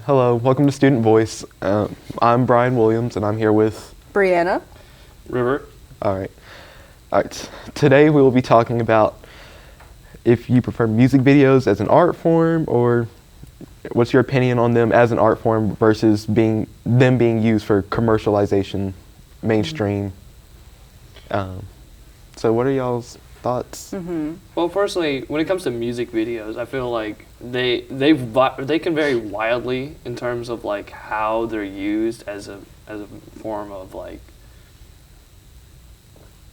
Hello, welcome to Student Voice. I'm Bryan Williams, and I'm here with Brianna. River. All right. Today we will be talking about if you prefer music videos as an art form, or what's your opinion on them as an art form versus them being used for commercialization, mainstream. So what are y'all's thoughts? Well, personally, when it comes to music videos, I feel like they can vary wildly in terms of like how they're used as a form of like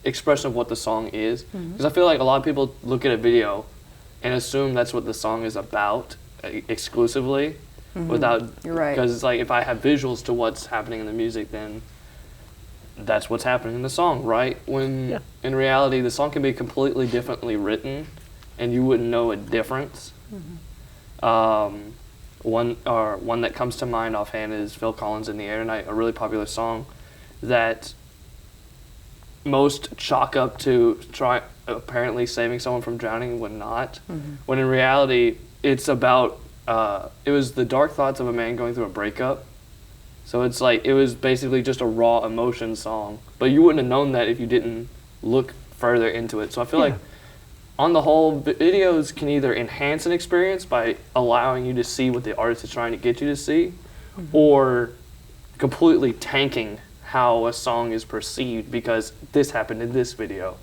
expression of what the song is. Because I feel like a lot of people look at a video and assume that's what the song is about exclusively, without. You're right. Because it's like if I have visuals to what's happening in the music, then that's what's happening in the song, right? When in reality, the song can be completely differently written, and you wouldn't know a difference. One that comes to mind offhand is Phil Collins' "In the Air Tonight," a really popular song that most chalk up to apparently saving someone from drowning when not. When in reality, it's about it was the dark thoughts of a man going through a breakup. So it's like, it was basically just a raw emotion song. But you wouldn't have known that if you didn't look further into it. So I feel like, on the whole, videos can either enhance an experience by allowing you to see what the artist is trying to get you to see, or completely tanking how a song is perceived because this happened in this video.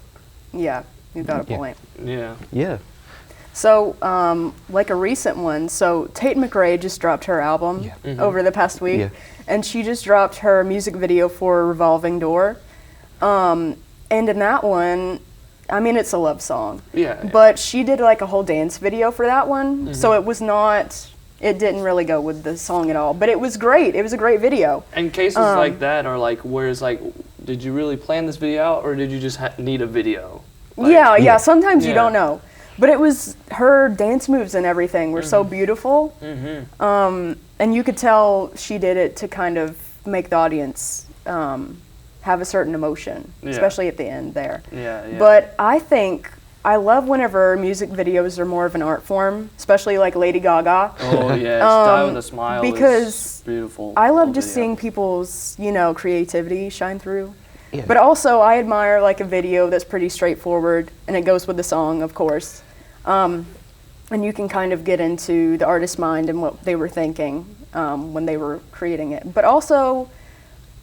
Yeah, you've got a point. Yeah. So, like a recent one, so Tate McRae just dropped her album over the past week, and she just dropped her music video for Revolving Door. And in that one, I mean, it's a love song. But she did like a whole dance video for that one, so it didn't really go with the song at all. But it was great. It was a great video. And cases like that are like, where it's like, did you really plan this video out, or did you just need a video? Like, sometimes you don't know. But it was, her dance moves and everything were so beautiful. And you could tell she did it to kind of make the audience have a certain emotion, especially at the end there. But I love whenever music videos are more of an art form, especially like Lady Gaga. Oh yeah, Die with a Smile because is beautiful. I love just seeing people's, creativity shine through. But also I admire like a video that's pretty straightforward, and it goes with the song, of course. And you can kind of get into the artist's mind and what they were thinking when they were creating it. But also,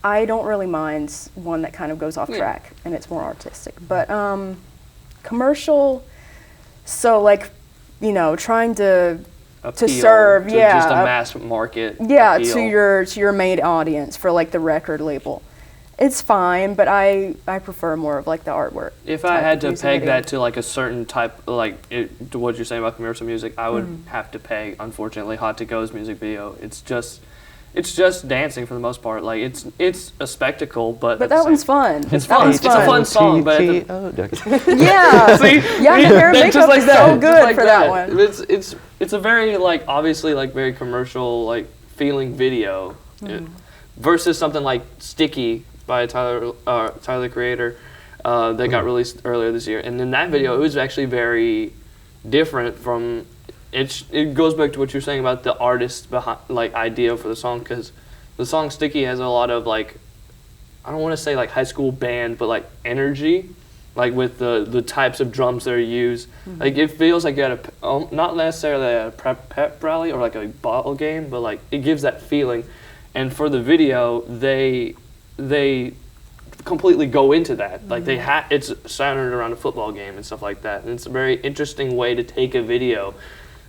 I don't really mind one that kind of goes off track and it's more artistic. But commercial, so like, trying to serve, to just a mass market. Appeal. to your main audience for like the record label. It's fine, but I prefer more of like the artwork. If I had to peg that to like a certain type, to what you're saying about commercial music, I would have to peg, unfortunately, Hot to Go's music video. It's just dancing for the most part. Like it's a spectacle, but that one's fun. It's fun. It's a fun song, but See, hair and makeup like is that. so good for that one. It's a very obviously very commercial feeling video, versus something like Sticky by Tyler the Creator that got released earlier this year. And in that video, it was actually very different from. It goes back to what you're saying about the artist behind idea for the song, because the song Sticky has a lot of I don't want to say high school band, but energy, with the types of drums that are used. It feels like you're at not necessarily a pep rally or a ball game, but it gives that feeling. And for the video, they completely go into that. It's centered around a football game and stuff like that. And it's a very interesting way to take a video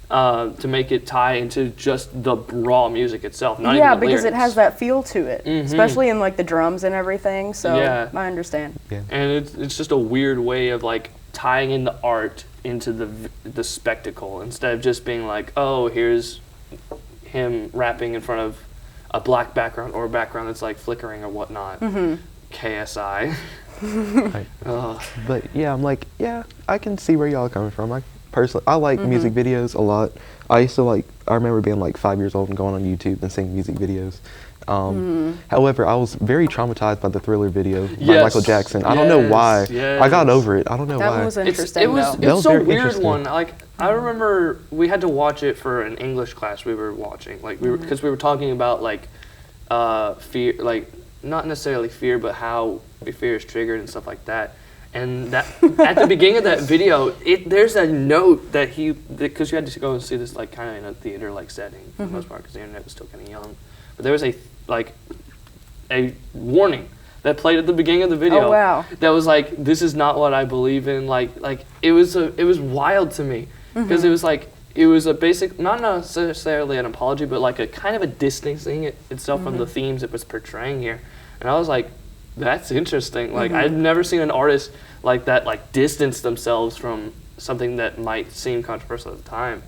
to make it tie into just the raw music itself, not even the because lyrics. it has that feel to it, especially in the drums and everything. So I understand. And it's just a weird way of tying in the art into the spectacle, instead of just being here's him rapping in front of a black background or a background that's flickering or whatnot. KSI. But I can see where y'all are coming from. Personally, I like music videos a lot. I remember being 5 years old and going on YouTube and seeing music videos, However, I was very traumatized by the Thriller video by Yes. Michael Jackson. I don't know why. Yes. I got over it. I don't know That why. was interesting. It was though. That was it's a very weird interesting. one. Like I remember we had to watch it for an English class we were watching. Like we were because we were talking about like fear, like not necessarily fear, but how fear is triggered and stuff like that. And that at the beginning of that video, there's a note that because you had to go and see this like kind of in a theater like setting for the most part because the internet was still kind of young. But there was a warning that played at the beginning of the video. Oh, wow. That was like, this is not what I believe in. Like it was wild to me because it was like it was a basic, not necessarily an apology, but like a kind of a distancing itself from the themes it was portraying here. And I was like, that's interesting. Like I'd never seen an artist like that like distance themselves from something that might seem controversial at the time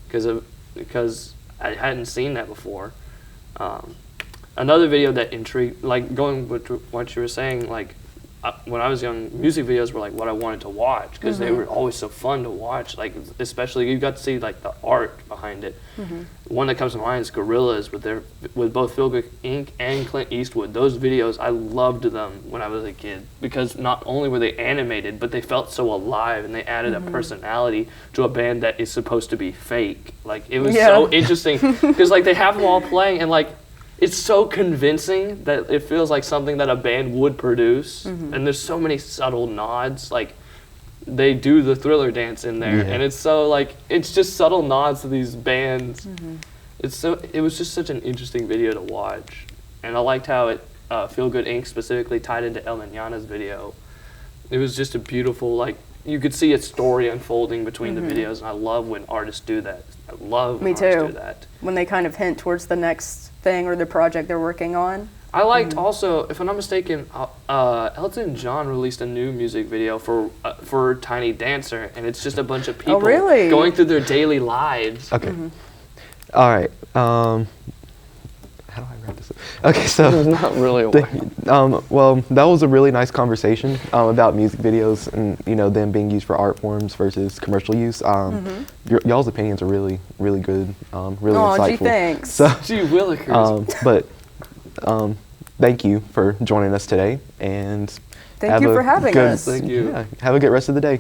because I hadn't seen that before. Another video that intrigued, like going with what you were saying, like when I was young, music videos were like what I wanted to watch because they were always so fun to watch. Like especially you got to see like the art behind it. One that comes to mind is Gorillaz with both Feel Good Inc. and Clint Eastwood. Those videos, I loved them when I was a kid because not only were they animated, but they felt so alive and they added a personality to a band that is supposed to be fake. Like it was so interesting because like they have them all playing and like it's so convincing that it feels like something that a band would produce. And there's so many subtle nods. Like they do the Thriller dance in there, and it's so like it's just subtle nods to these bands. It was just such an interesting video to watch, and I liked how it Feel Good Inc. specifically tied into El Manana's video. It was just a beautiful, like you could see a story unfolding between the videos, and I love when artists do that. I love when artists do that. When they kind of hint towards the next thing or the project they're working on. I liked also, if I'm not mistaken, Elton John released a new music video for Tiny Dancer, and it's just a bunch of people going through their daily lives. Okay. All right. How do I wrap this up? Okay, so There's not really a way. well, that was a really nice conversation about music videos and them being used for art forms versus commercial use. Y'all's opinions are really, really good, really insightful. Gee, thanks. So, Gee willikers. but thank you for joining us today, and Thank you for having us. Thank you. Yeah, have a good rest of the day.